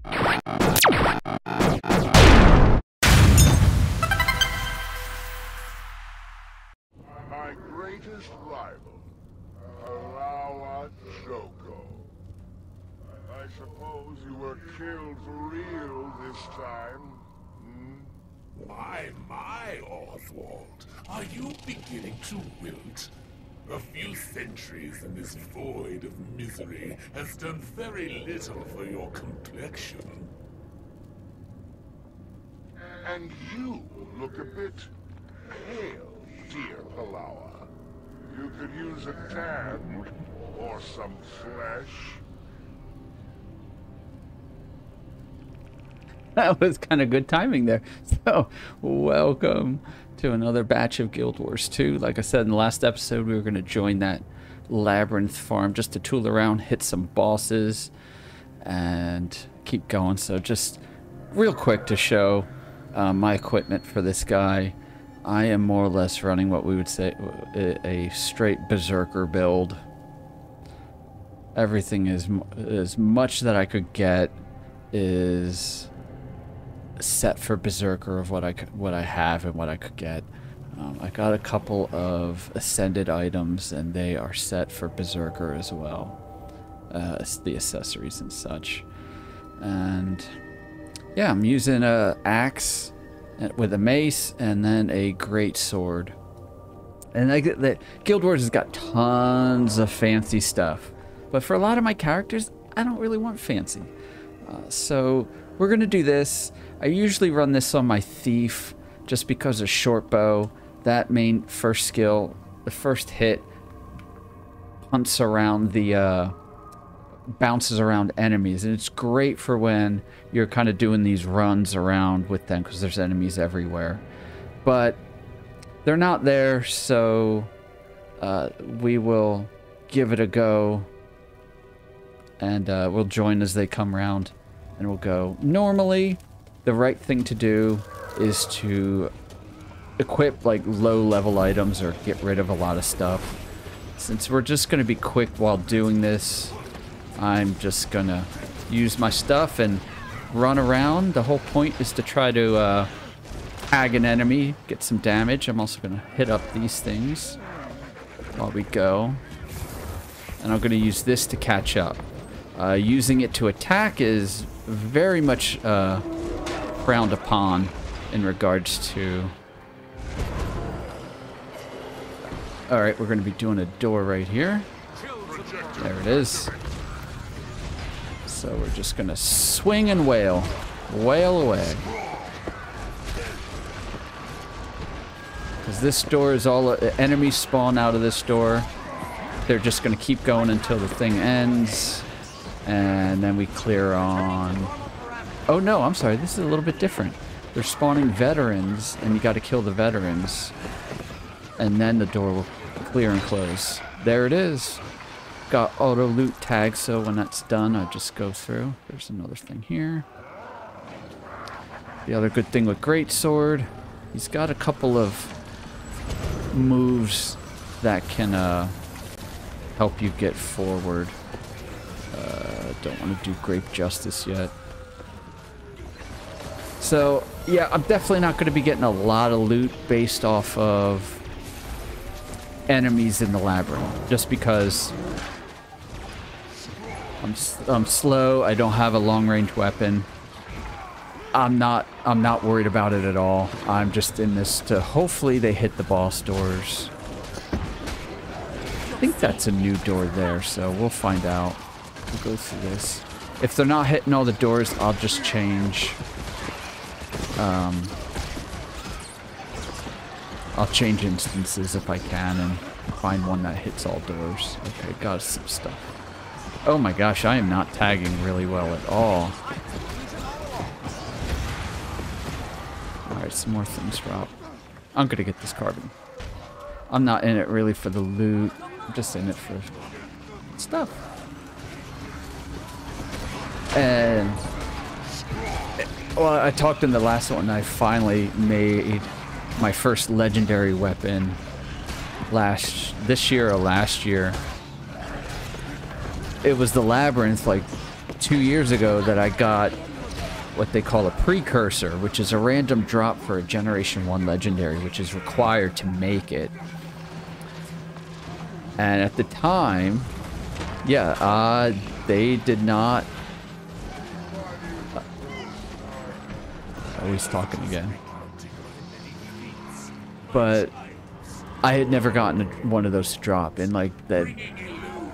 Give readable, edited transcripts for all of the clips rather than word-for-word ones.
My greatest rival, Alawa Joko. I suppose you were killed for real this time, hmm? My, Oswald, are you beginning to wilt? A few centuries in this void of misery has done very little for your complexion. And you look a bit pale, dear Palawa. You could use a tan or some flesh. That was kind of good timing there. So, welcome to another batch of Guild Wars 2. Like I said in the last episode, we were going to join that Labyrinth farm just to tool around, hit some bosses, and keep going. So just real quick to show my equipment for this guy. I am more or less running what we would say a straight berserker build. Everything is as much that I could get is set for berserker of what I have and what I could get. I got a couple of ascended items and they are set for berserker as well, the accessories and such. And yeah, I'm using a axe with a mace and then a great sword. And the Guild Wars has got tons of fancy stuff, but for a lot of my characters I don't really want fancy. So we're gonna do this. I usually run this on my thief just because of short bow. That main first skill, the first hit punts around the bounces around enemies, and it's great for when you're kind of doing these runs around with them because there's enemies everywhere. But they're not there, so we will give it a go, and we'll join as they come around, and we'll go. Normally, the right thing to do is to equip like low-level items or get rid of a lot of stuff. Since we're just going to be quick while doing this, I'm just going to use my stuff and run around. The whole point is to try to tag an enemy, get some damage. I'm also going to hit up these things while we go. And I'm going to use this to catch up. Using it to attack is very much frowned upon in regards to... Alright, we're going to be doing a door right here. There it is. So we're just going to swing and wail. Wail away. Because this door is all... enemies spawn out of this door. They're just going to keep going until the thing ends. And then we clear on... Oh no, I'm sorry, this is a little bit different. They're spawning veterans, and you gotta kill the veterans. And then the door will clear and close. There it is. Got auto loot tags, so when that's done, I just go through. There's another thing here. The other good thing with Greatsword, he's got a couple of moves that can help you get forward. Don't want to do great justice yet. So, yeah, I'm definitely not going to be getting a lot of loot based off of enemies in the Labyrinth. Just because I'm slow, I don't have a long-range weapon. I'm not worried about it at all. I'm just in this to hopefully they hit the boss doors. I think that's a new door there, so we'll find out. We'll go through this. If they're not hitting all the doors, I'll just change. I'll change instances if I can and find one that hits all doors. Okay, got some stuff. Oh my gosh, I am not tagging really well at all. Alright, some more things drop. I'm gonna get this carbon. I'm not in it really for the loot. I'm just in it for stuff. And well, I talked in the last one, I finally made my first legendary weapon this year or last year. It was the Labyrinth like 2 years ago that I got what they call a precursor, which is a random drop for a Generation 1 Legendary, which is required to make it. And at the time, yeah, they did not... Oh, he's talking again. But I had never gotten one of those to drop in like the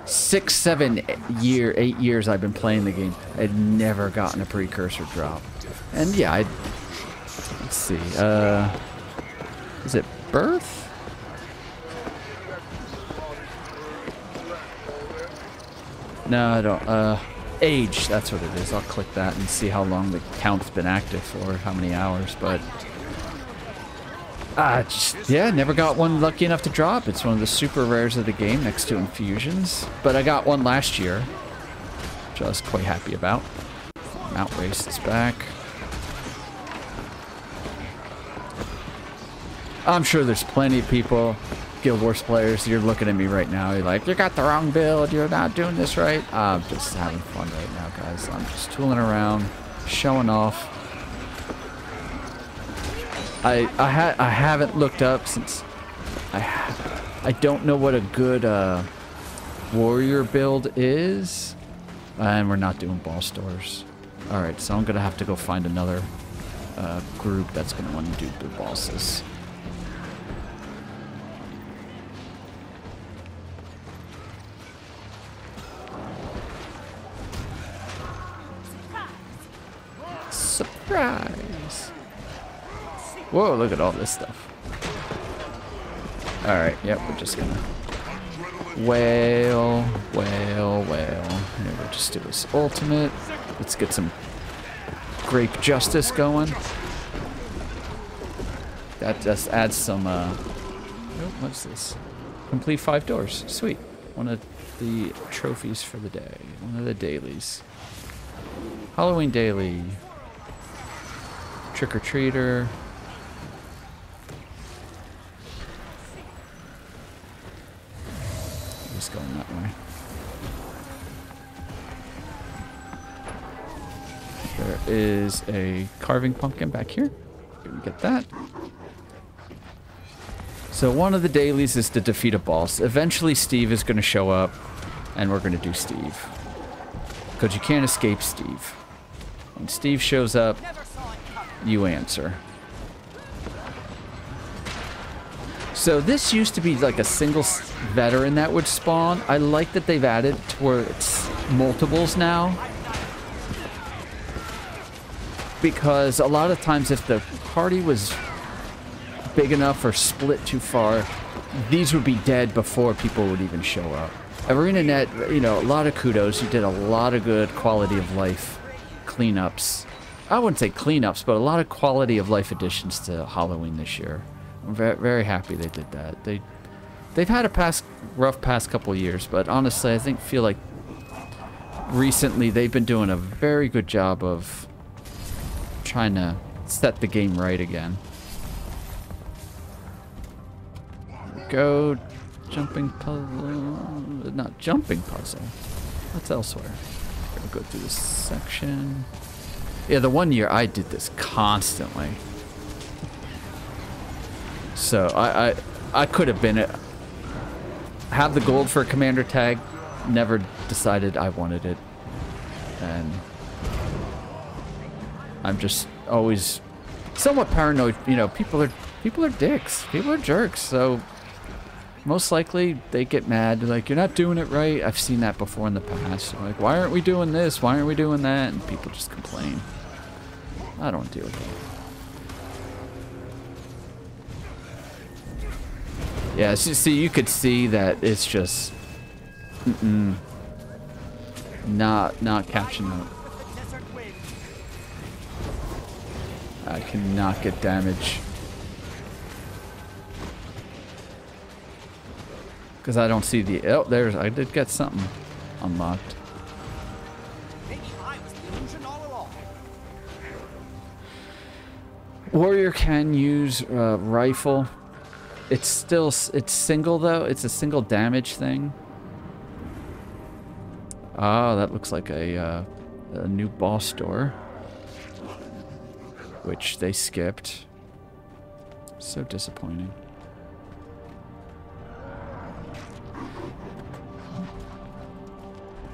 6, 7 8 years I've been playing the game. I'd never gotten a precursor drop. And yeah, let's see. Is it Birth? No, I don't. Age, that's what it is. I'll click that and see how long the count's been active for, how many hours, but... yeah, never got one lucky enough to drop. It's one of the super rares of the game next to Infusions. But I got one last year, which I was quite happy about. Mount Race is back. I'm sure there's plenty of people, Guild Wars players, you're looking at me right now. You're like, you got the wrong build. You're not doing this right. I'm just having fun right now, guys. I'm just tooling around, showing off. I haven't looked up since I don't know what a good warrior build is, and we're not doing ball stores. All right, so I'm gonna have to go find another group that's gonna want to do the bosses. Surprise! Whoa, look at all this stuff. Alright, yep, we're just gonna wail. Here, we'll just do this ultimate. Let's get some grape justice going. That just adds some, oh, what's this? Complete 5 doors. Sweet. One of the trophies for the day. One of the dailies. Halloween daily. Trick-or-treater. Just going that way. There is a carving pumpkin back here. Can we get that? So one of the dailies is to defeat a boss. Eventually Steve is going to show up, and we're going to do Steve. Because you can't escape Steve. When Steve shows up, you answer. So this used to be like a single veteran that would spawn. I like that they've added to where it's multiples now. Because a lot of times if the party was big enough or split too far, these would be dead before people would even show up. ArenaNet, you know, a lot of kudos. You did a lot of good quality of life cleanups. I wouldn't say cleanups, but a lot of quality of life additions to Halloween this year. I'm very, very happy they did that. They've had a rough past couple years, but honestly, I feel like recently they've been doing a very good job of trying to set the game right again. Go jumping puzzle, not jumping puzzle. That's elsewhere. Gonna go through this section. Yeah, the one year I did this constantly. So I could have been have the gold for a commander tag, never decided I wanted it, and I'm just always somewhat paranoid. You know, people are dicks, people are jerks, so most likely they get mad. They're like, you're not doing it right. I've seen that before in the past. I'm like, why aren't we doing this? Why aren't we doing that? And people just complain. I don't deal with that. Yeah, see, you could see that it's just not catching up. I cannot get damage because I don't see the. Oh, there's. I did get something unlocked. Warrior can use rifle. It's single though. It's a single damage thing. Oh, that looks like a new boss door. which they skipped. So disappointing.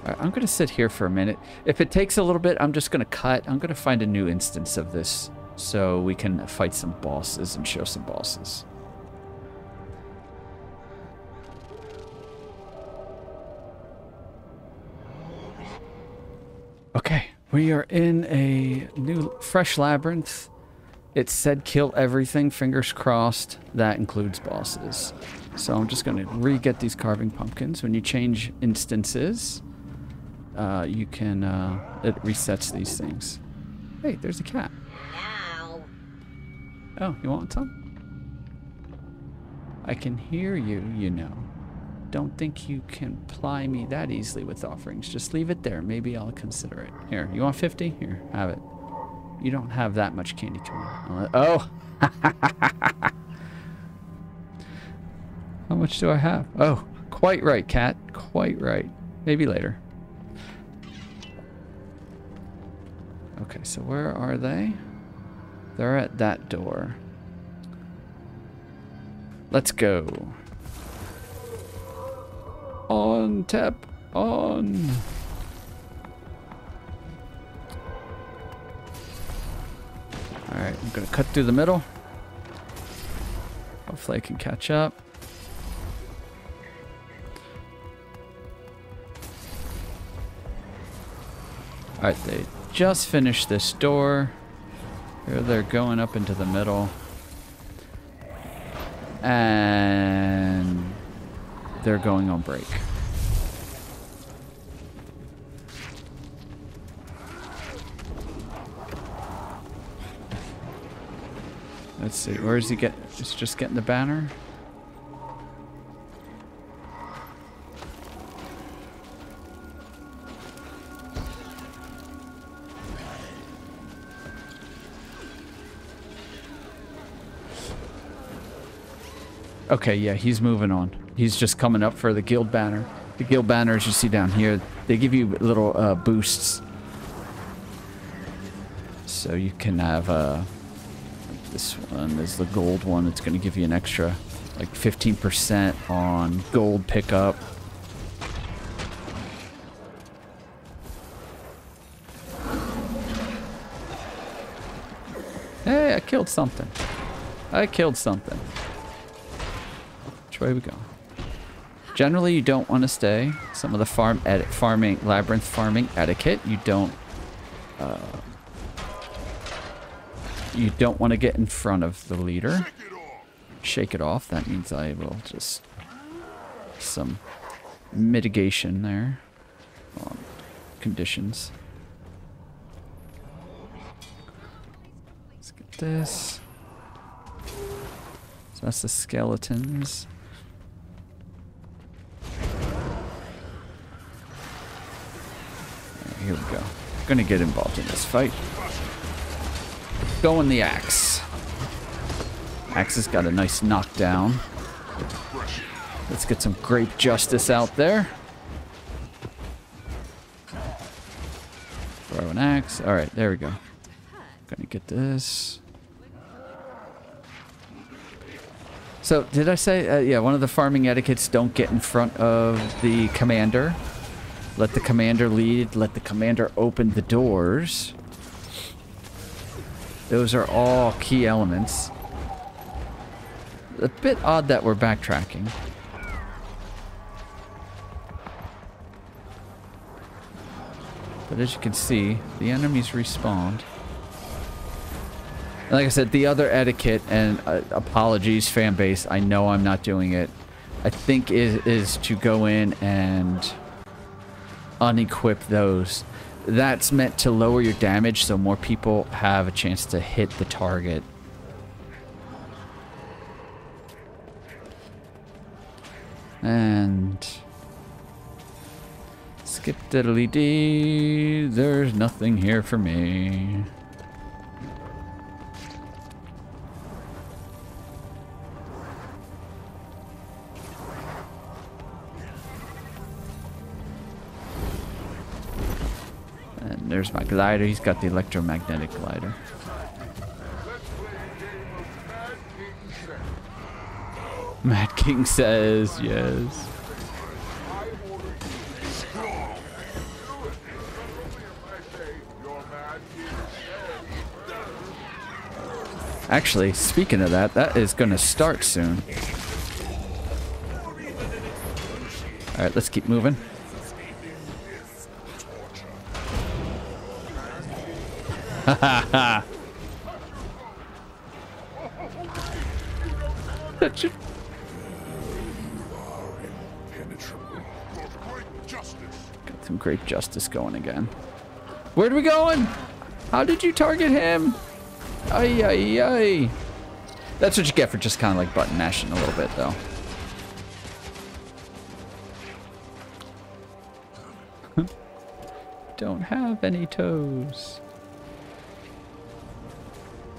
All right, I'm going to sit here for a minute. If it takes a little bit, I'm just going to cut. I'm going to find a new instance of this so we can fight some bosses and show some bosses. Okay, we are in a new, fresh labyrinth. It said kill everything, fingers crossed. That includes bosses. So I'm just going to re-get these carving pumpkins. When you change instances, you can, it resets these things. Hey, there's a cat. Meow. Oh, you want some? I can hear you, you know. Don't think you can ply me that easily with offerings. Just leave it there. Maybe I'll consider it. Here, you want 50? Here, have it. You don't have that much candy corn. Oh! How much do I have? Oh, quite right, cat. Quite right. Maybe later. Okay, so where are they? They're at that door. Let's go. On, tap, on. Alright, I'm gonna cut through the middle. Hopefully I can catch up. Alright, they just finished this door. Here they're going up into the middle. And they're going on break. Let's see, where is he It's just getting the banner? Okay, yeah, he's moving on. He's just coming up for the guild banner. The guild banners you see down here, they give you little boosts. So you can have this one is the gold one. It's going to give you an extra like 15% on gold pickup. Hey, I killed something. I killed something. Which way we go? Generally, you don't want to stay. Some of the labyrinth farming etiquette, you don't want to get in front of the leader. Shake it off. That means I will just some mitigation there on conditions. Let's get this. So that's the skeletons. Here we go. Gonna get involved in this fight. Going the axe. Axe has got a nice knockdown. Let's get some grape justice out there. Throw an axe. Alright, there we go. Gonna get this. So, did I say, yeah, one of the farming etiquettes, don't get in front of the commander. Let the commander lead. Let the commander open the doors. Those are all key elements. A bit odd that we're backtracking. But as you can see, the enemies respawned. Like I said, the other etiquette, and apologies fan base, I know I'm not doing it, I think is to go in and unequip those. That's meant to lower your damage so more people have a chance to hit the target. And skip diddly dee, there's nothing here for me. And there's my glider. He's got the electromagnetic glider. Mad King says yes. Actually, speaking of that, that is going to start soon. Alright, let's keep moving. Ha ha ha! Got some great justice going again. Where are we going? How did you target him? Ay, ay, ay. That's what you get for just kind of like button mashing a little bit, though. Don't have any toes.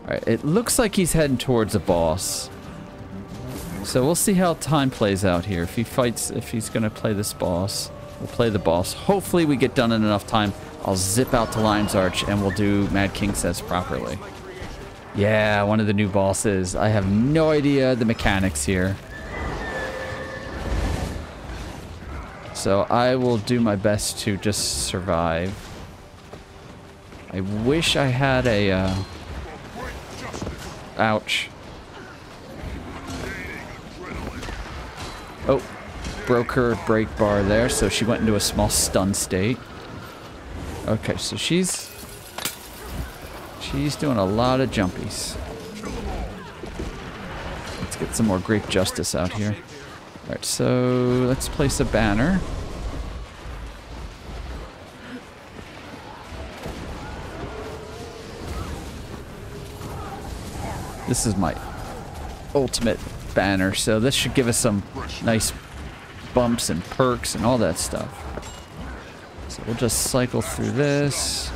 Alright, it looks like he's heading towards a boss. So we'll see how time plays out here. If he fights, if he's going to play this boss, we'll play the boss. Hopefully we get done in enough time. I'll zip out to Lion's Arch and we'll do Mad King Says properly. Yeah, one of the new bosses. I have no idea the mechanics here. So I will do my best to just survive. I wish I had a... Ouch. Oh, broke her break bar there, so she went into a small stun state. Okay, so she's doing a lot of jumpies. Let's get some more Great Justice out here. Alright, so let's place a banner. This is my ultimate banner, so this should give us some nice bumps and perks and all that stuff. So we'll just cycle through this,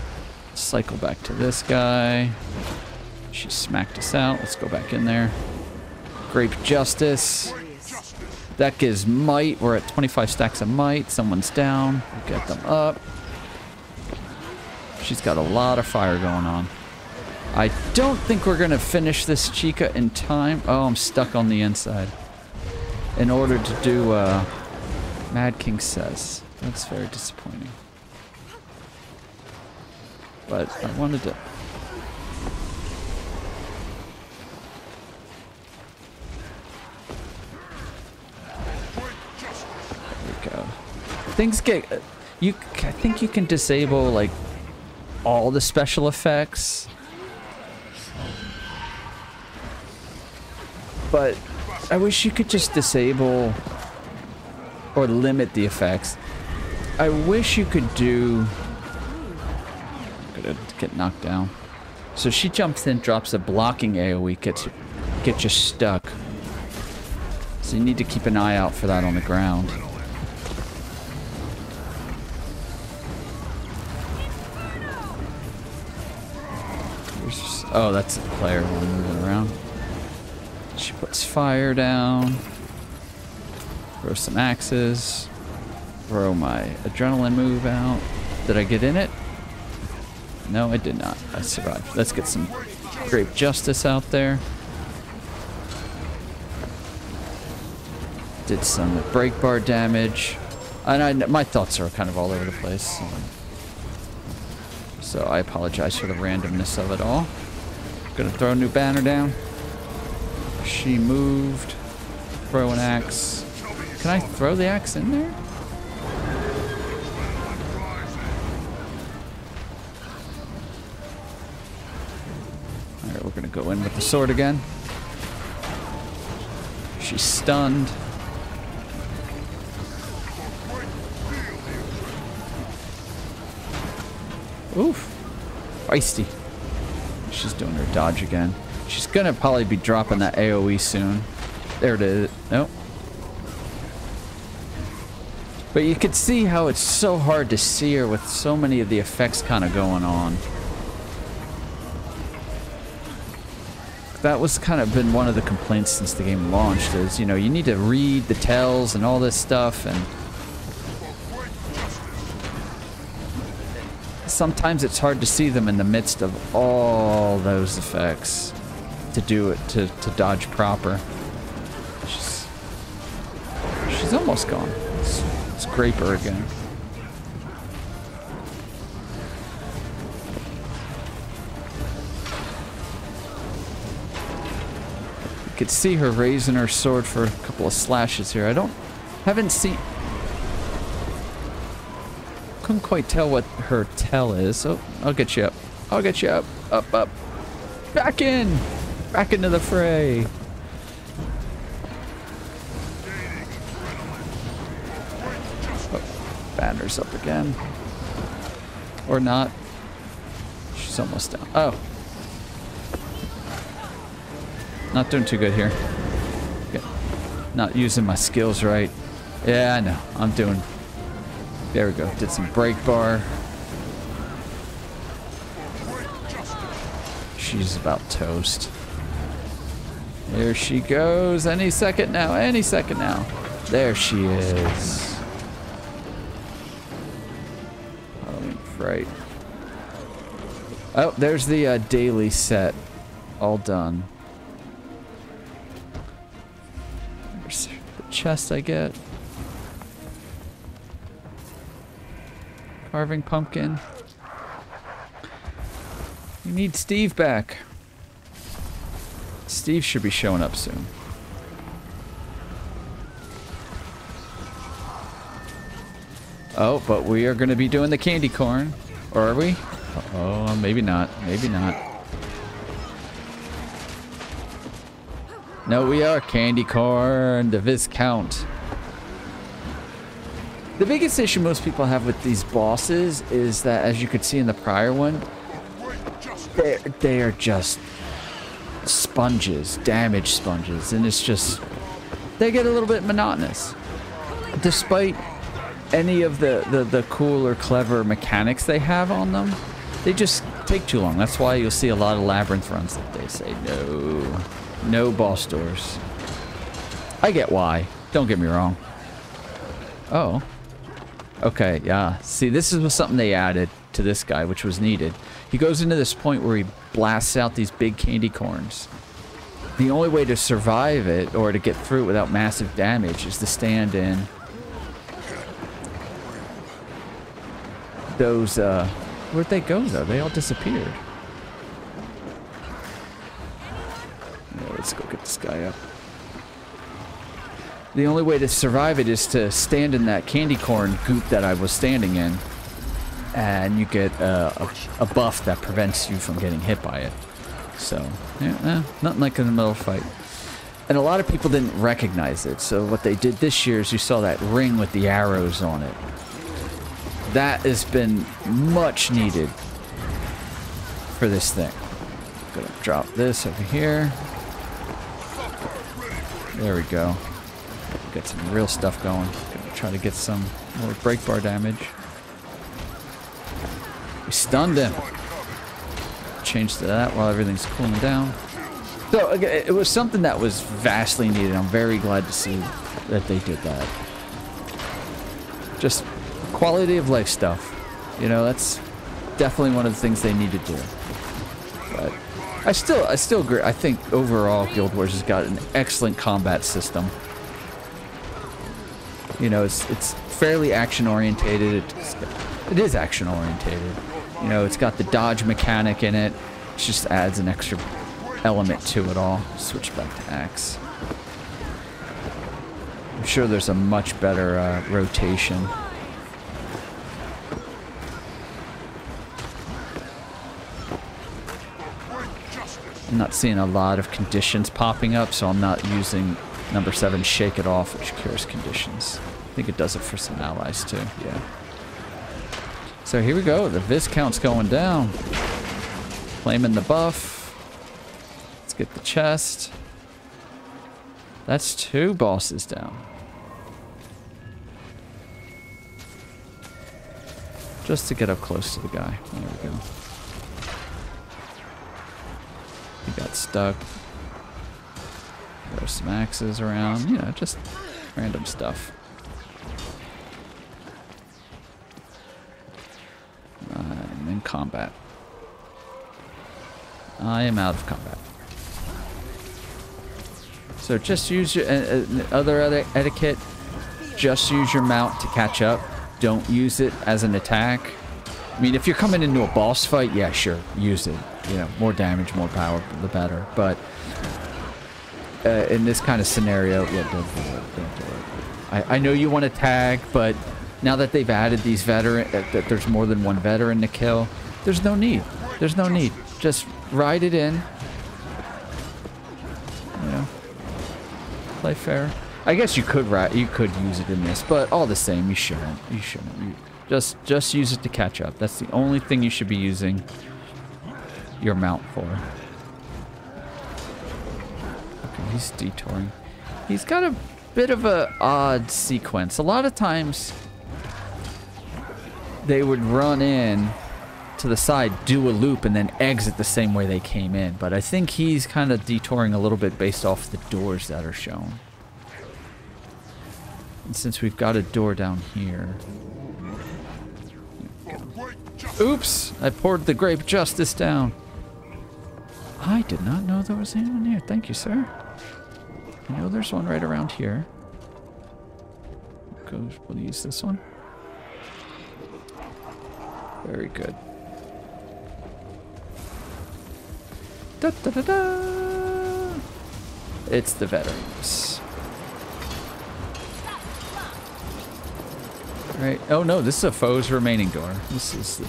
cycle back to this guy. She smacked us out. Let's go back in there. Grape Justice. That gives might. We're at 25 stacks of might. Someone's down. We'll get them up. She's got a lot of fire going on. I don't think we're going to finish this Chica in time. Oh, I'm stuck on the inside. In order to do Mad King Says. That's very disappointing. But I wanted to... There we go. Things get... I think you can disable, like, all the special effects. But I wish you could just disable or limit the effects. I wish you could do... I'm gonna get knocked down. So she jumps in, drops a blocking AoE, gets you stuck. So you need to keep an eye out for that on the ground. Oh, that's a player moving around. She puts fire down. Throw some axes. Throw my adrenaline move out. Did I get in it? No, I did not. I survived. Let's get some Grape Justice out there. Did some break bar damage. And my thoughts are kind of all over the place. So I apologize for the randomness of it all. Gonna throw a new banner down. She moved. Throw an axe. Can I throw the axe in there? Alright, we're gonna go in with the sword again. She's stunned. Oof. Feisty. She's doing her dodge again. She's gonna probably be dropping that AoE soon. There it is. Nope. But you could see how it's so hard to see her with so many of the effects kind of going on. That was kind of been one of the complaints since the game launched is, you know, you need to read the tells and all this stuff, and sometimes it's hard to see them in the midst of all those effects to do it, to dodge proper. she's almost gone. Let's grape her again. You could see her raising her sword for a couple of slashes here. Haven't seen... Couldn't quite tell what her tell is. Oh, I'll get you up. I'll get you up. Up, up. Back in! Back into the fray. Oh, banner's up again. Or not. She's almost down. Oh. Not doing too good here. Not using my skills right. Yeah, I know. I'm doing... There we go. Did some break bar. She's about toast. There she goes. Any second now. Any second now. There she is. Halloween Fright. Oh, there's the daily set. All done. There's the chest I get. Carving pumpkin. We need Steve back. Steve should be showing up soon. Oh, but we are going to be doing the candy corn. Or are we? Oh, maybe not. Maybe not. No, we are candy corn. The Viscount. The biggest issue most people have with these bosses is that, as you could see in the prior one, they are just sponges, damage sponges, and it's just, they get a little bit monotonous. Despite any of the cool or clever mechanics they have on them, they just take too long. That's why you'll see a lot of Labyrinth runs that they say, no boss doors. I get why, don't get me wrong. Oh. Okay, yeah. See, this was something they added to this guy, which was needed. He goes into this point where he blasts out these big candy corns. The only way to survive it, or to get through it without massive damage, is to stand in those, where'd they go, though? They all disappeared. Yeah, let's go get this guy up. The only way to survive it is to stand in that candy corn goop that I was standing in. And you get a buff that prevents you from getting hit by it. So, yeah, nothing like in the middle of a fight. And a lot of people didn't recognize it. So what they did this year is you saw that ring with the arrows on it. That has been much needed for this thing. Gonna drop this over here. There we go. Get some real stuff going. Gonna try to get some more break bar damage. We stunned him. Change to that while everything's cooling down. So it was something that was vastly needed. I'm very glad to see that they did that. Just quality of life stuff. You know, that's definitely one of the things they need to do. But I still agree. I think overall Guild Wars has got an excellent combat system. You know, it's fairly action orientated. It is action orientated. You know, it's got the dodge mechanic in it. It just adds an extra element to it all. Switch back to axe. I'm sure there's a much better rotation. I'm not seeing a lot of conditions popping up, so I'm not using number 7 Shake It Off, which cures conditions. I think it does it for some allies too, yeah. So here we go, the Viscount's going down. Claiming the buff. Let's get the chest. That's 2 bosses down. Just to get up close to the guy. There we go. He got stuck. Throw some axes around, you know, just random stuff. I'm in combat. I am out of combat. So just use your other etiquette. just use your mount to catch up. Don't use it as an attack. I mean, if you're coming into a boss fight, yeah, sure, use it. You know, more damage, more power, the better. But in this kind of scenario, yeah, don't do it. Don't do it. I know you want to tag, but now that they've added these veteran, that there's more than one veteran to kill, there's no need. There's no need. Just ride it in. You know, play fair. I guess you could use it in this, but all the same, you shouldn't. You shouldn't. Just use it to catch up. That's the only thing you should be using your mount for. Okay, he's detouring. He's got a bit of a odd sequence. A lot of times they would run in to the side, do a loop, and then exit the same way they came in. But I think he's kind of detouring a little bit based off the doors that are shown. And since we've got a door down here... Oops! I poured the grape justice down. I did not know there was anyone here. Thank you, sir. I know there's one right around here. We'll use this one. Very good. Da, da, da, da. It's the veterans. Right. Oh no, this is a foe's remaining door. This is the...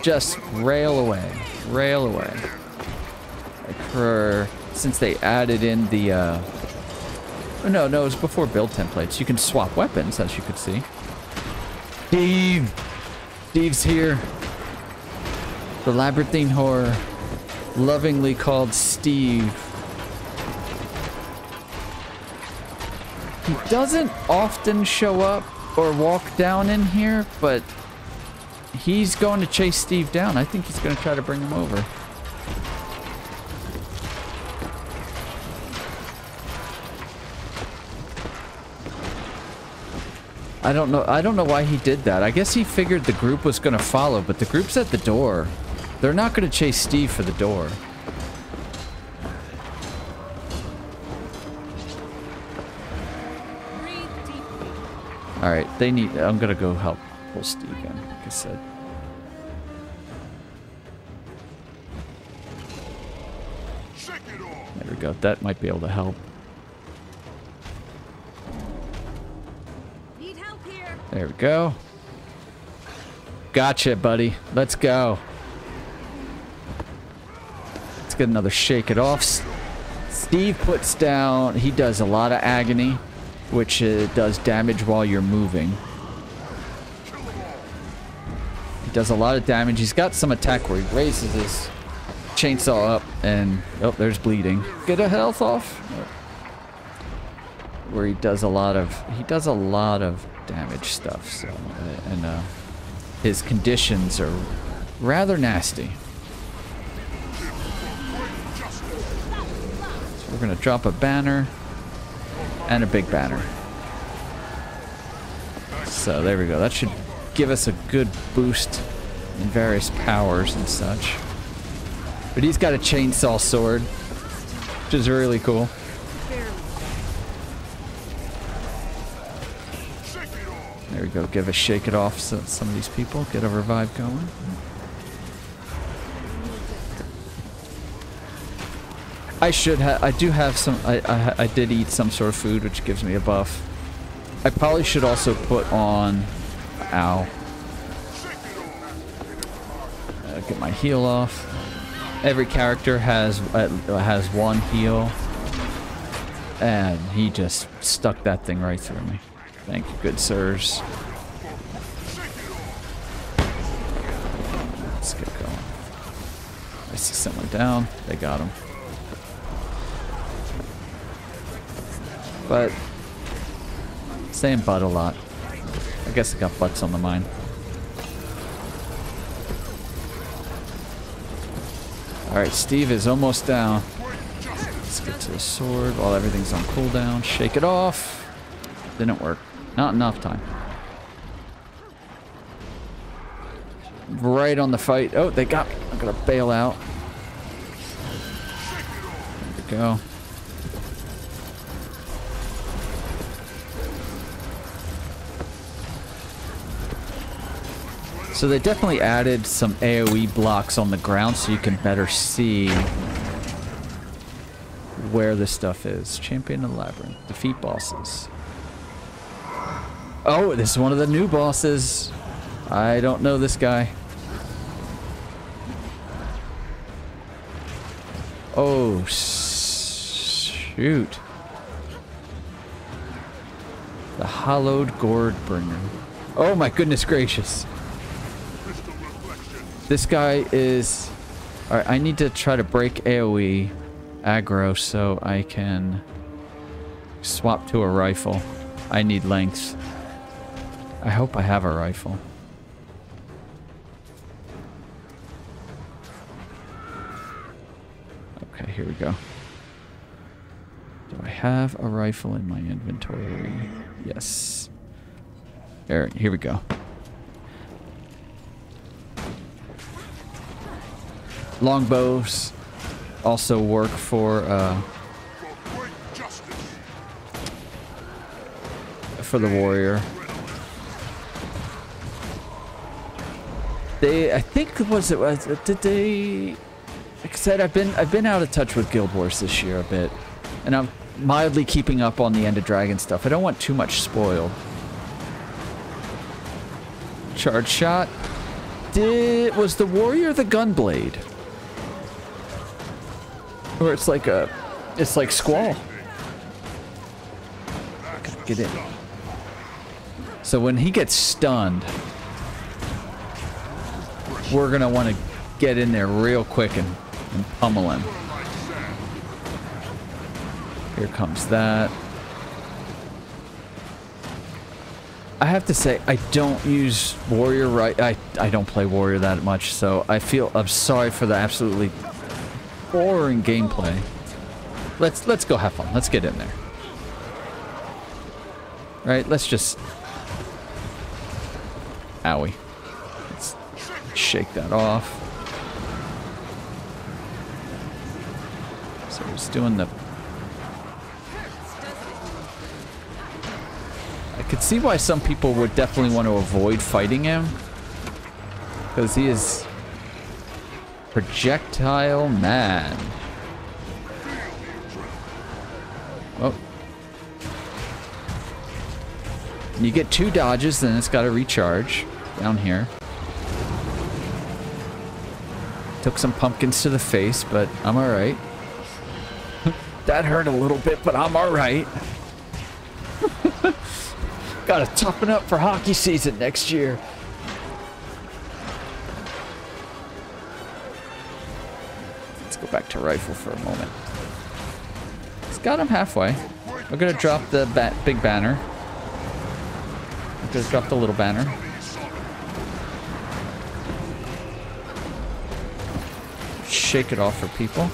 Just rail away. Rail away. Like for... Since they added in the oh no, it was before build templates. You can swap weapons, as you could see. Steve's here. The labyrinthine horror. Lovingly called Steve. He doesn't often show up or walk down in here, but he's going to chase Steve down. I think he's going to try to bring him over. I don't know why he did that. I guess he figured the group was going to follow, but the group's at the door. They're not going to chase Steve for the door. Alright, they need... I'm gonna go help pull Steve in, like I said. There we go. That might be able to help. Need help here. There we go. Gotcha, buddy. Let's go. Let's get another shake it off. Steve puts down... He does a lot of agony, which does damage while you're moving. He does a lot of damage. He's got some attack where he raises his chainsaw up and... Oh, there's bleeding. Get a health off. Where he does a lot of... He does a lot of damage stuff, so... And his conditions are rather nasty. So we're gonna drop a banner. And a big banner. So there we go. That should give us a good boost in various powers and such. But he's got a chainsaw sword, which is really cool. There we go. Give a shake it off so some of these people. Get a revive going. I should have. I do have some. I did eat some sort of food, which gives me a buff. I probably should also put on. Ow. Get my heal off. Every character has one heal, and he just stuck that thing right through me. Thank you, good sirs. Let's get going. I see someone down. They got him. But saying butt a lot. I guess I got butts on the mind. Alright, Steve is almost down. Let's get to the sword while everything's on cooldown. Shake it off. Didn't work. Not enough time. Right on the fight. Oh, they got me. I'm gonna bail out. There we go. So they definitely added some AoE blocks on the ground so you can better see where the stuff is. Champion of the Labyrinth. Defeat bosses. Oh, this is one of the new bosses. I don't know this guy. Oh, shoot. The Hallowed Gourd Bringer. Oh my goodness gracious. This guy is... Alright, I need to try to break AoE aggro so I can swap to a rifle. I need length. I hope I have a rifle. Okay, here we go. Do I have a rifle in my inventory? Yes. There, here we go. Longbows also work for the warrior. I think did they? Like I said, I've been out of touch with Guild Wars this year a bit, and I'm mildly keeping up on the End of Dragon stuff. I don't want too much spoiled. Charge shot. Was the warrior the gunblade? Or it's like Squall. Gotta get in. So when he gets stunned, we're gonna want to get in there real quick and pummel him. Here comes that. I have to say, I don't use warrior I don't play warrior that much, so I'm sorry for the absolutely boring gameplay. Let's go have fun. Let's get in there. Right, let's just... Owie. Let's shake that off. So he's doing the... I could see why some people would definitely want to avoid fighting him. Because he is... Projectile man. Oh. And you get 2 dodges, then it's got to recharge down here. Took some pumpkins to the face, but I'm alright. That hurt a little bit, but I'm alright. Gotta toughen up for hockey season next year. Let's go back to rifle for a moment. It's got him halfway. We're gonna drop the big banner. We're gonna drop the little banner. Shake it off for people.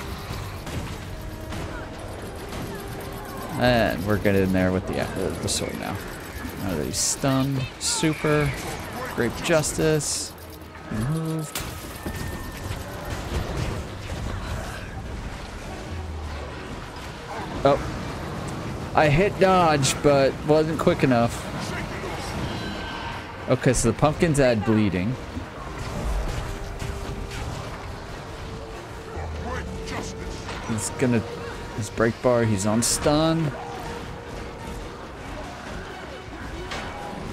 And we're getting in there with the sword now. Now that he's stunned. Super. Great justice. Removed. Oh. I hit dodge, but wasn't quick enough. Okay, so the pumpkins add bleeding. He's gonna... His break bar, he's on stun.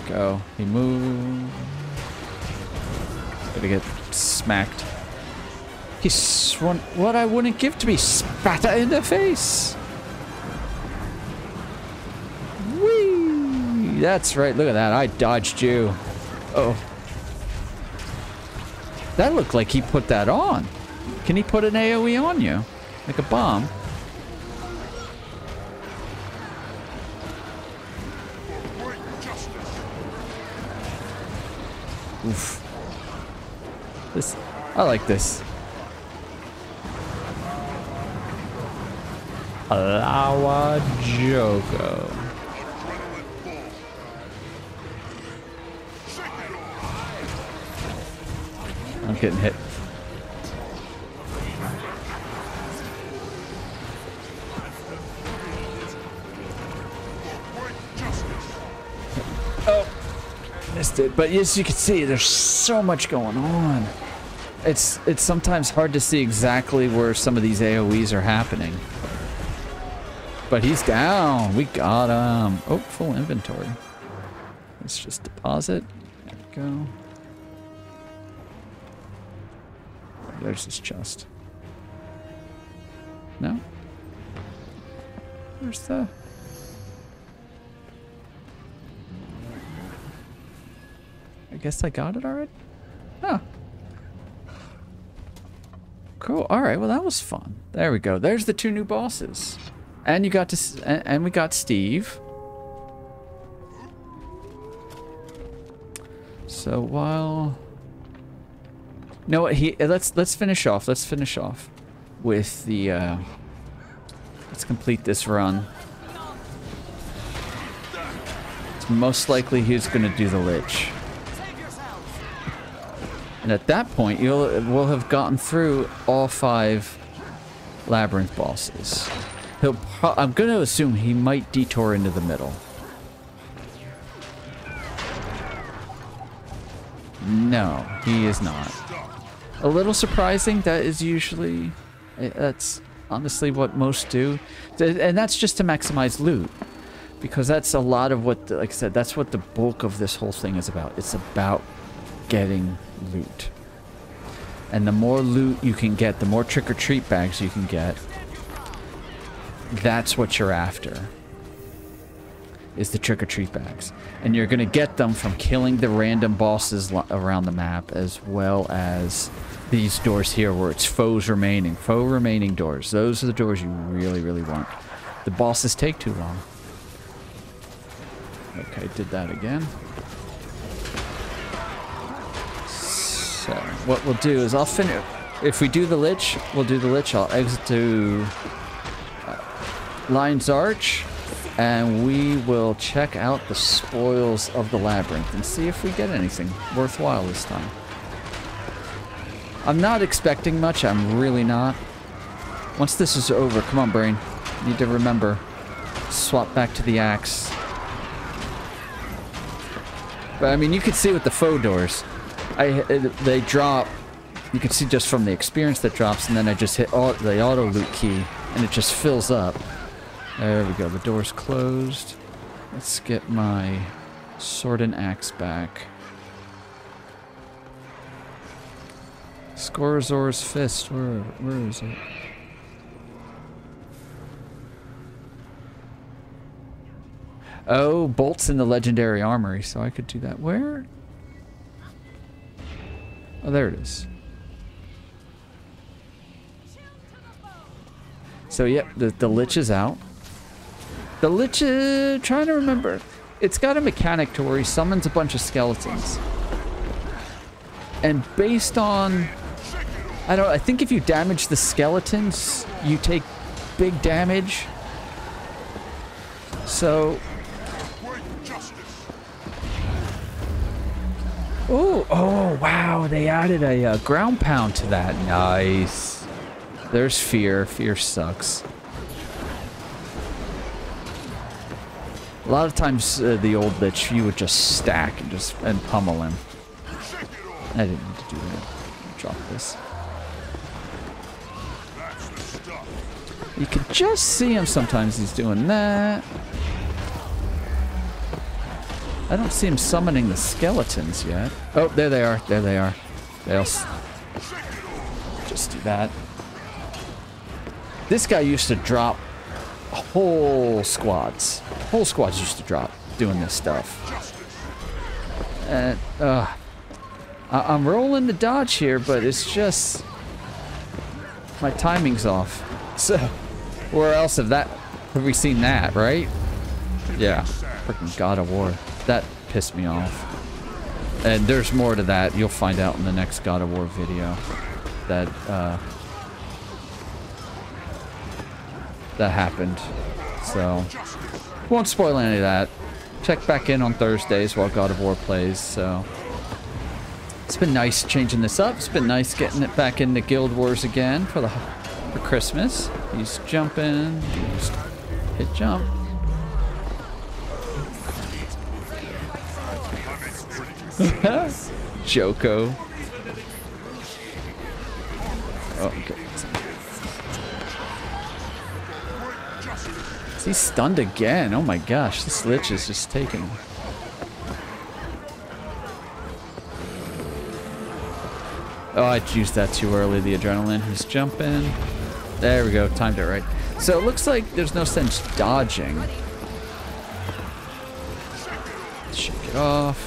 Go. He moves. Gonna get smacked. He's what I wouldn't give to be spat in the face. Whee! That's right. Look at that. I dodged you. Oh. That looked like he put that on. Can he put an AoE on you? Like a bomb? Oof. This, I like this. Alawa Jogo. I'm getting hit. missed it. But as you can see, there's so much going on. It's sometimes hard to see exactly where some of these AoEs are happening. But he's down. We got him. Oh, full inventory. Let's just deposit. There we go. There's his chest. No? Where's the... I guess I got it already? Huh. Cool. Alright, well that was fun. There we go. There's the 2 new bosses. And you got to... And we got Steve. So while... No, let's finish off. Let's finish off with the... let's complete this run. It's most likely he's going to do the Lich. And at that point, we'll have gotten through all 5 Labyrinth bosses. I'm going to assume he might detour into the middle. No, he is not. A little surprising. That is usually... That's honestly what most do. And that's just to maximize loot. Because that's a lot of what, like I said, that's what the bulk of this whole thing is about. It's about getting loot. And the more loot you can get, the more trick-or-treat bags you can get, that's what you're after. Is the trick-or-treat bags. And you're going to get them from killing the random bosses around the map, as well as these doors here where it's foes remaining. Foe remaining doors. Those are the doors you really, really want. The bosses take too long. Okay, did that again. So, what we'll do is I'll finish... If we do the Lich, we'll do the Lich. I'll exit to Lion's Arch, and we will check out the spoils of the Labyrinth and see if we get anything worthwhile this time. I'm not expecting much. I'm really not. Once this is over, come on, brain. You need to remember. Swap back to the axe. But I mean, you can see with the faux doors, they drop. You can see just from the experience that drops, and then I just hit the auto loot key, and it just fills up. There we go. The door's closed. Let's get my sword and axe back. Scorazor's fist. Where is it? Oh, bolts in the legendary armory, so I could do that. Where? Oh, there it is. So, yep, the Lich is out. The Lich is... trying to remember. It's got a mechanic to where he summons a bunch of skeletons. And based on... I think if you damage the skeletons, you take big damage. So... Oh, wow, they added a ground pound to that. Nice. There's fear. Fear sucks. A lot of times, the old Lich, you would just stack and pummel him. I didn't need to do that. Drop this. You can just see him sometimes. He's doing that. I don't see him summoning the skeletons yet. Oh, there they are. There they are. They'll just do that. This guy used to drop whole squads. Whole squads used to drop doing this stuff. And, I'm rolling the dodge here, but it's just... my timing's off. So, where else have we seen that, right? Yeah. Freaking God of War. That pissed me off. And there's more to that. You'll find out in the next God of War video. That happened. So, won't spoil any of that. Check back in on Thursdays while God of War plays, so. It's been nice changing this up. It's been nice getting it back into Guild Wars again for Christmas. He's jumping. Just hit jump. Joko. Oh, okay. He's stunned again. Oh my gosh, this Lich is just taking. Oh, I used that too early, the adrenaline. He's jumping. There we go, timed it right. So it looks like there's no sense dodging. Shake it off.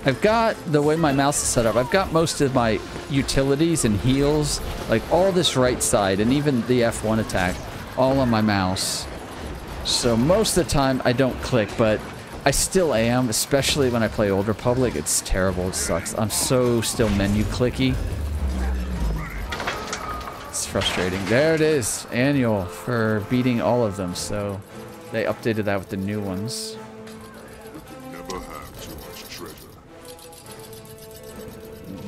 I've got, the way my mouse is set up, I've got most of my utilities and heals, like all this right side, and even the F1 attack, all on my mouse. So most of the time I don't click, but I still am, especially when I play Old Republic. It's terrible, it sucks. I'm so still menu clicky. It's frustrating. There it is, annual for beating all of them. So they updated that with the new ones. Never have too much treasure.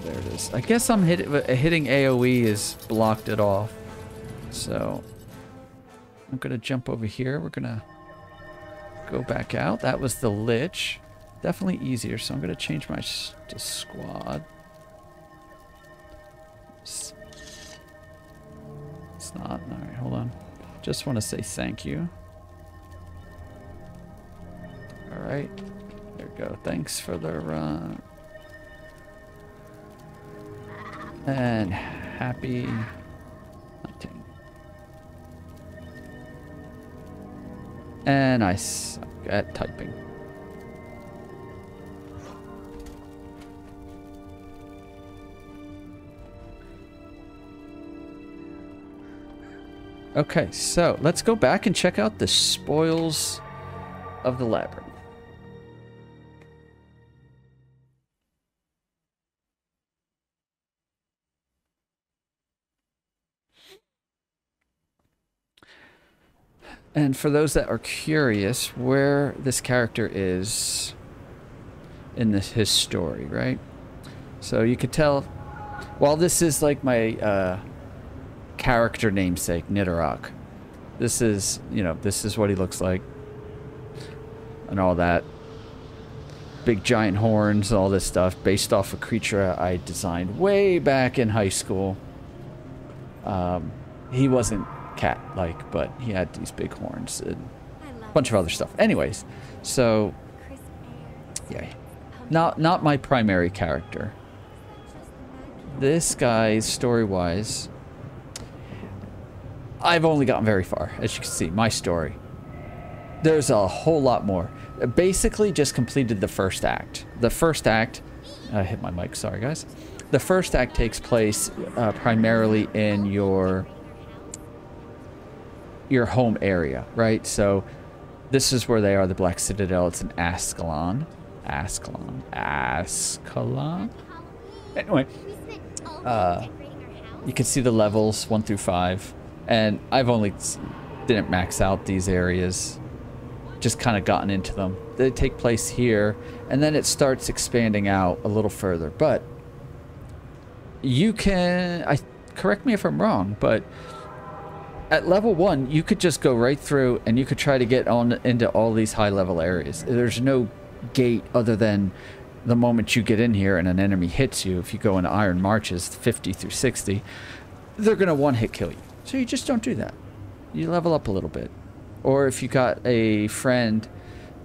There it is. I guess I'm hitting AoE is blocked it off. So I'm gonna jump over here. We're gonna go back out. That was the Lich. Definitely easier. So I'm gonna change my to squad. It's not. All right, hold on. Just want to say thank you. All right, there we go. Thanks for the run. And happy hunting. And I suck at typing. Okay, so let's go back and check out the spoils of the Labyrinth. And for those that are curious where this character is in his story, right? So you could tell, while this is like my character namesake, Nidorok, this is, you know, this is what he looks like. And all that. Big giant horns, all this stuff, based off a creature I designed way back in high school. He wasn't cat-like, but he had these big horns and a bunch of other stuff. Anyways, so yeah, not my primary character. This guy's story-wise, I've only gotten very far, as you can see. My story, there's a whole lot more. Basically, just completed the first act. The first act, I hit my mic. Sorry, guys. The first act takes place primarily in your home area, right? So this is where they are, the Black Citadel. It's in Ascalon. Anyway, you can see the levels 1 through 5, and I've only didn't max out these areas, just kind of gotten into them. They take place here, and then it starts expanding out a little further. But you can, correct me if I'm wrong, but at level 1, you could just go right through and you could try to get on into all these high level areas. There's no gate other than the moment you get in here and an enemy hits you. If you go into Iron Marches 50 through 60, they're going to one-hit kill you. So you just don't do that. You level up a little bit. Or if you got a friend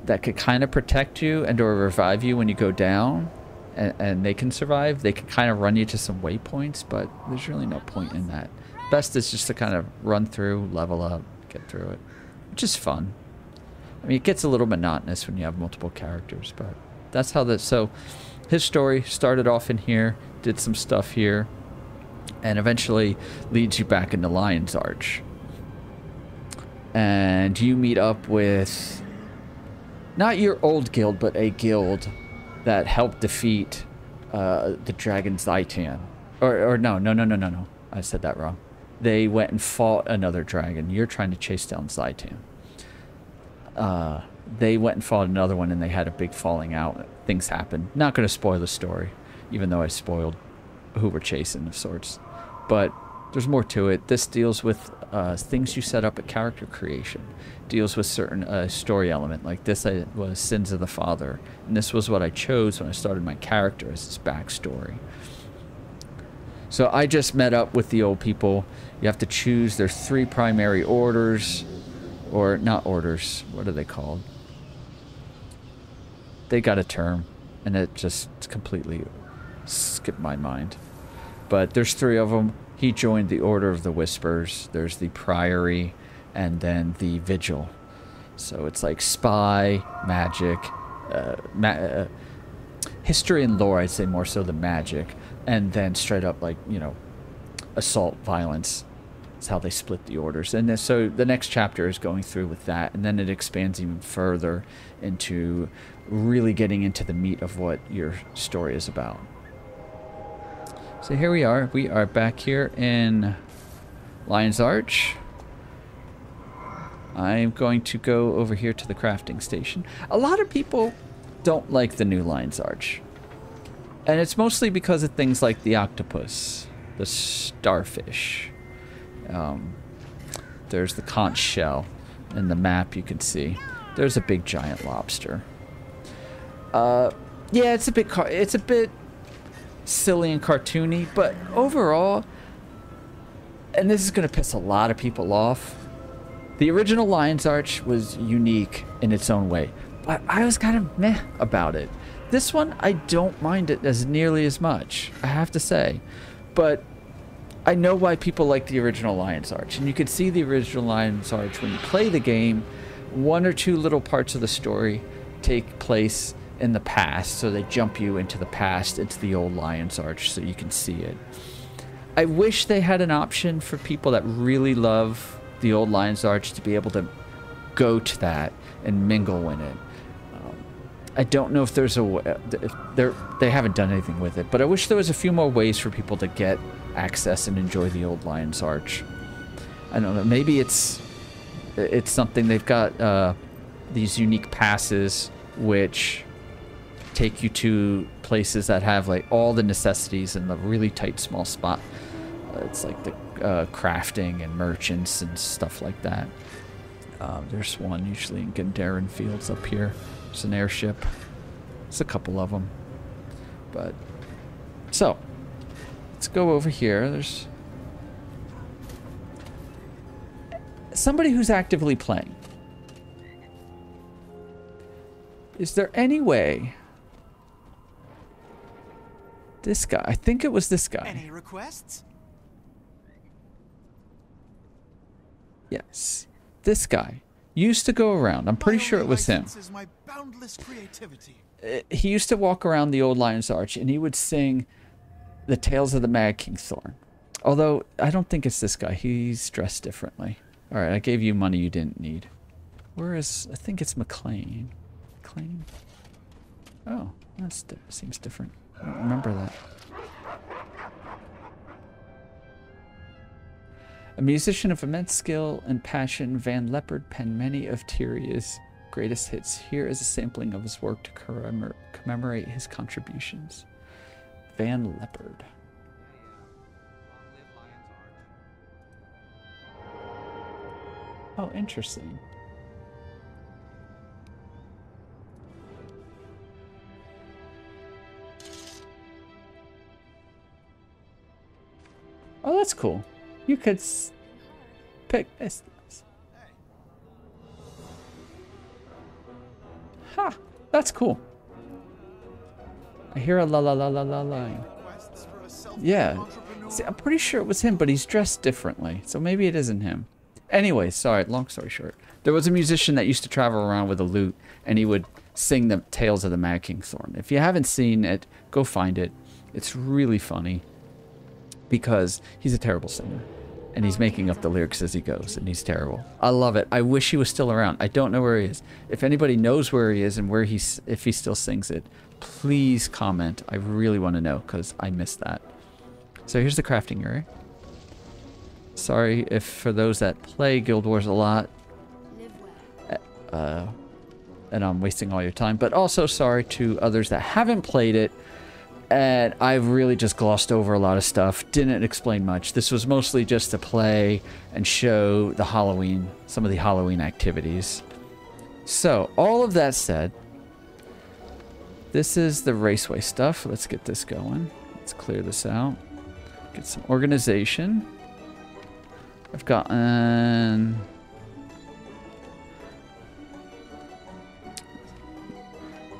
that could kind of protect you and or revive you when you go down, and they can survive, they can kind of run you to some waypoints, but there's really no point in that. Best is just to kind of run through, level up, get through it, which is fun. I mean, it gets a little monotonous when you have multiple characters, but that's how the, so his story started off in here, did some stuff here, and eventually leads you back into Lion's Arch. And you meet up with not your old guild, but a guild that helped defeat the dragon Zaitan. Or no. I said that wrong. They went and fought another dragon. You're trying to chase down Zaitan. They went and fought another one, and they had a big falling out. Things happened. Not going to spoil the story, even though I spoiled who we're chasing of sorts. But there's more to it. This deals with things you set up at character creation. Deals with certain story element. Like this was Sins of the Father. And this was what I chose when I started my character as its backstory. So I just met up with the old people. You have to choose. There's 3 primary orders. Or not orders. What are they called? They got a term. And it just completely skipped my mind. But there's 3 of them. He joined the Order of the Whispers. There's the Priory. And then the Vigil. So it's like spy, magic, history and lore, I'd say more so than magic. And then straight up, like, you know, assault, violence. That's how they split the orders. And then, so the next chapter is going through with that. And then it expands even further into really getting into the meat of what your story is about. So here we are. We are back here in Lion's Arch. I'm going to go over here to the crafting station. A lot of people don't like the new Lion's Arch. And it's mostly because of things like the octopus, the starfish. There's the conch shell in the map you can see. There's a big giant lobster. Yeah, it's a bit silly and cartoony, but overall, and this is going to piss a lot of people off, the original Lion's Arch was unique in its own way, but I was kind of meh about it. This one, I don't mind it as nearly as much, I have to say. But I know why people like the original Lion's Arch. And you can see the original Lion's Arch when you play the game. 1 or 2 little parts of the story take place in the past. So they jump you into the past, into the old Lion's Arch, so you can see it. I wish they had an option for people that really love the old Lion's Arch to be able to go to that and mingle in it. I don't know if there's a way, they haven't done anything with it, but I wish there was a few more ways for people to get access and enjoy the old Lion's Arch. I don't know, maybe it's something they've got these unique passes which take you to places that have like all the necessities in the really tight small spot. It's like the crafting and merchants and stuff like that. There's one usually in Gandaren Fields up here. There's an airship. There's a couple of them. But, so, let's go over here. There's somebody who's actively playing. Is there any way this guy, I think it was this guy. Any requests? Yes. This guy used to go around. I'm pretty sure it was him. My boundless creativity. He used to walk around the old Lion's Arch and he would sing the Tales of the Mad King Thorn. Although, I don't think it's this guy. He's dressed differently. Alright, I gave you money you didn't need. Where is... I think it's McLean. McLean? Oh, that seems different. I don't remember that. A musician of immense skill and passion, Van Leppard penned many of Tyria's greatest hits. Here is a sampling of his work to commemorate his contributions. Van Leppard. Oh, interesting. Oh, that's cool. You could pick this. Ha! That's cool. I hear a la la la la la line. Yeah. See, I'm pretty sure it was him, but he's dressed differently. So maybe it isn't him. Anyway, sorry, long story short. There was a musician that used to travel around with a lute, and he would sing the Tales of the Mad King Thorn. If you haven't seen it, go find it. It's really funny. Because he's a terrible singer. And he's making up the lyrics as he goes, and he's terrible. I love it. I wish he was still around. I don't know where he is. If anybody knows where he is and where if he still sings it, please comment. I really want to know, because I missed that. So here's the crafting area. Sorry if for those that play Guild Wars a lot, and I'm wasting all your time, but also sorry to others that haven't played it. And I really just glossed over a lot of stuff, didn't explain much. This was mostly just to play and show the Halloween, some of the Halloween activities. So, all of that said, this is the raceway stuff. Let's get this going. Let's clear this out. Get some organization. I've gotten...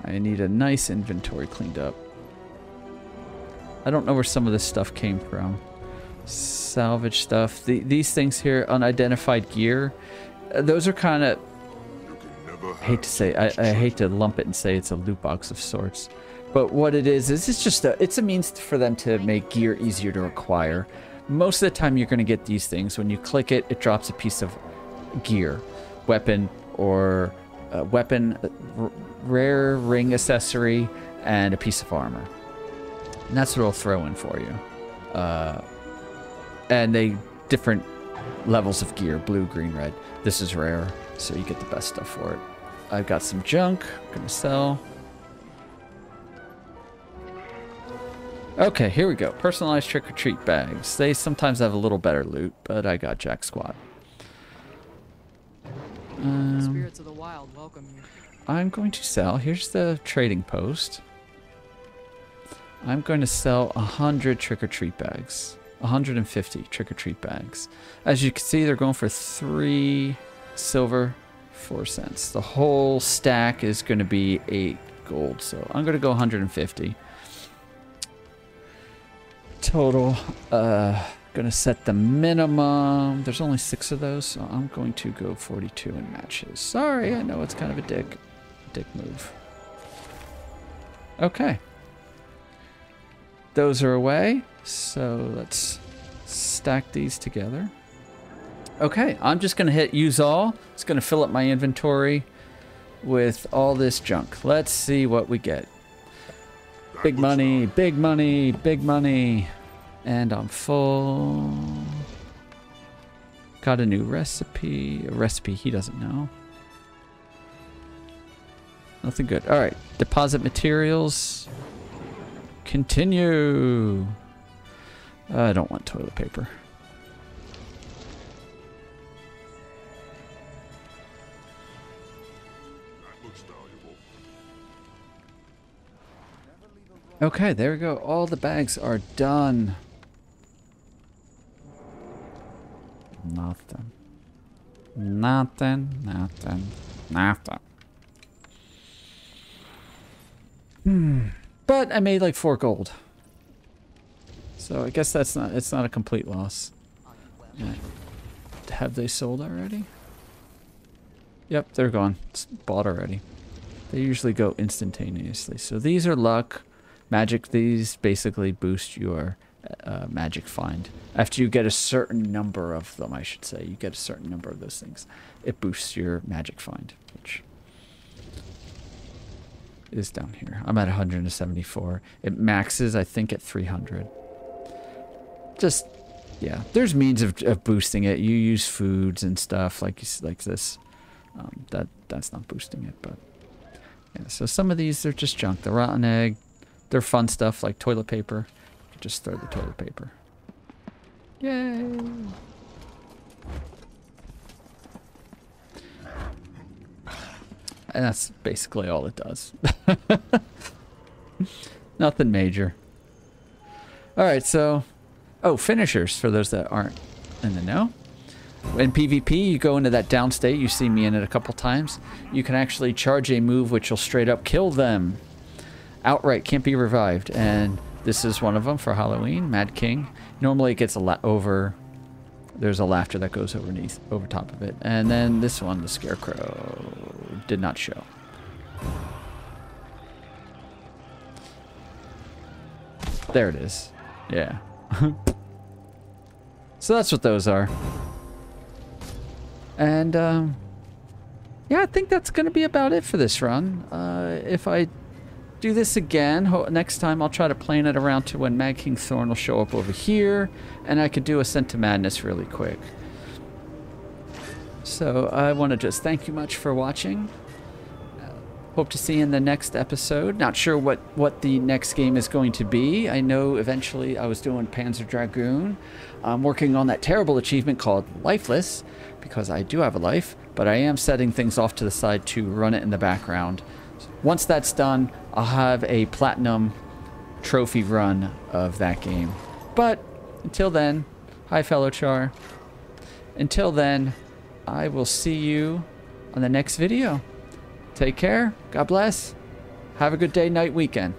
I need a nice inventory cleaned up. I don't know where some of this stuff came from. Salvage stuff. These things here, unidentified gear, those are kind of... I hate to say, I hate to lump it and say it's a loot box of sorts. But what it is it's just it's a means for them to make gear easier to acquire. Most of the time you're going to get these things. When you click it, it drops a piece of gear. Weapon or rare ring accessory, and a piece of armor. And that's what it'll throw in for you. And they different levels of gear, blue, green, red. This is rare, so you get the best stuff for it. I've got some junk I'm gonna sell. Okay, here we go. Personalized trick-or-treat bags. They sometimes have a little better loot, but I got jack squat. Spirits of the wild welcome you. I'm going to sell. Here's the trading post. I'm going to sell 100 trick-or-treat bags. 150 trick-or-treat bags. As you can see, they're going for 3 silver, 4 cents. The whole stack is going to be 8 gold. So I'm going to go 150. Total. Gonna set the minimum. There's only 6 of those, so I'm going to go 42 in matches. Sorry, I know it's kind of a dick move. Okay. Those are away, so let's stack these together. Okay, I'm just gonna hit use all. It's gonna fill up my inventory with all this junk. Let's see what we get. Big money, big money, big money. And I'm full. Got a new recipe. A recipe he doesn't know. Nothing good. Alright. Deposit materials. Continue. I don't want toilet paper. Okay, there we go. All the bags are done. Nothing. Nothing. Nothing. Nothing. But I made like 4 gold. So I guess it's not a complete loss. Yeah. Have they sold already? Yep, they're gone. It's bought already. They usually go instantaneously. So these are luck. Magic, these basically boost your magic find. After you get a certain number of them, I should say. You get a certain number of those things. It boosts your magic find, which is down here. I'm at 174. It maxes, I think, at 300. Just, yeah. There's means of boosting it. You use foods and stuff like this. That's not boosting it, but yeah. So some of these, they're just junk. The rotten egg, they're fun stuff like toilet paper. You just throw the toilet paper. Yay! And that's basically all it does. Nothing major. Alright, so... Oh, finishers, for those that aren't in the know. In PvP, you go into that down state. You see me in it a couple times. You can actually charge a move which will straight up kill them. Outright, can't be revived. And this is one of them for Halloween, Mad King. Normally it gets there's a laughter that goes over top of it. And then this one, the Scarecrow, did not show. There it is. Yeah. So that's what those are. And, yeah, I think that's going to be about it for this run. If I do this again, next time I'll try to plan it around to when Mad King Thorn will show up over here, and I could do Ascent to Madness really quick. So I want to just thank you much for watching. Hope to see you in the next episode. Not sure what the next game is going to be. I know eventually I was doing Panzer Dragoon. I'm working on that terrible achievement called Lifeless, because I do have a life, but I am setting things off to the side to run it in the background. Once that's done, I'll have a platinum trophy run of that game. But until then, hi fellow Char. Until then, I will see you on the next video. Take care. God bless. Have a good day, night, weekend.